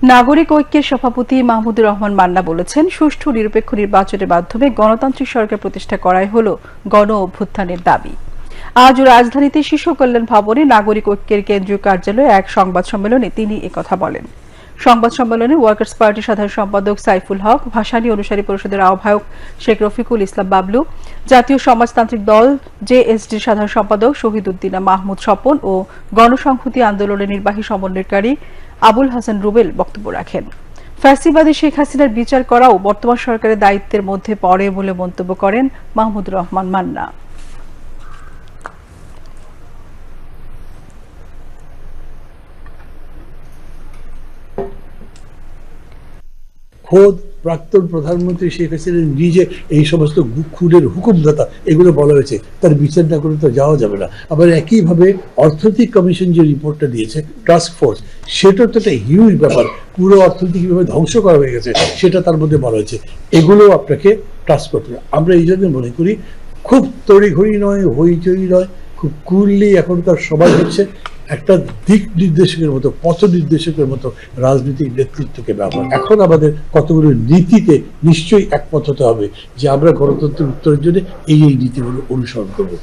নাগরিক ঐক্যের সভাপতি মাহমুদুর রহমান মান্না বলেছেন, সুষ্ঠু নিরপেক্ষ নির্বাচনের মাধ্যমে গণতান্ত্রিক সরকার প্রতিষ্ঠা করাই হল গণ অভ্যুত্থানের দাবি। আজ রাজধানীতে শিশু কল্যাণ ভবনে নাগরিক ঐক্যের কেন্দ্রীয় কার্যালয়ে এক সংবাদ সম্মেলনে তিনি একথা বলেন। সংবাদ সম্মেলনে ওয়ার্কার্স পার্টির সাধারণ সম্পাদক সাইফুল হক, ভাসানী অনুসারী পরিষদের আহ্বায়ক শেখ রফিকুল ইসলাম বাবলু, জাতীয় সমাজতান্ত্রিক দল জেএসডির সাধারণ সম্পাদক শহীদ উদ্দিনা মাহমুদ স্বপন ও গণসংহতি আন্দোলনের নির্বাহী সমন্বয়কারী আবুল হাসান রুবেল বক্তব্য রাখেন। ফ্যাসিবাদী শেখ হাসিনার বিচার করাও বর্তমান সরকারের দায়িত্বের মধ্যে পড়ে বলে মন্তব্য করেন মাহমুদুর রহমান মান্না। খোদ প্রাক্তন প্রধানমন্ত্রী শেখ হাসিনা নিজে এই সমস্ত খুনের হুকুমদাতা এগুলো বলা হয়েছে, তার বিচার না করে তো যাওয়া যাবে না। আবার একইভাবে অর্থনৈতিক কমিশন যে রিপোর্টটা দিয়েছে টাস্ক ফোর্স, সেটার তো একটা হিউজ ব্যাপার, পুরো অর্থনৈতিকভাবে ধ্বংস করা হয়ে গেছে, সেটা তার মধ্যে বলা হয়েছে। এগুলো আপনাকে টাস্ক করতে হবে। আমরা এই জন্য মনে করি খুব তড়িঘড়ি নয়, হইচই নয়, খুব কুললি এখনকার সবাই হচ্ছে একটা দিক নির্দেশকের মতো, পথ নির্দেশকের মতো রাজনৈতিক নেতৃত্বকে ব্যবহার। এখন আমাদের কতগুলো নীতিতে নিশ্চয়ই একমত হতে হবে যে আমরা গণতন্ত্রের উত্তরের জন্য এই নীতিগুলো অনুসরণ করবো।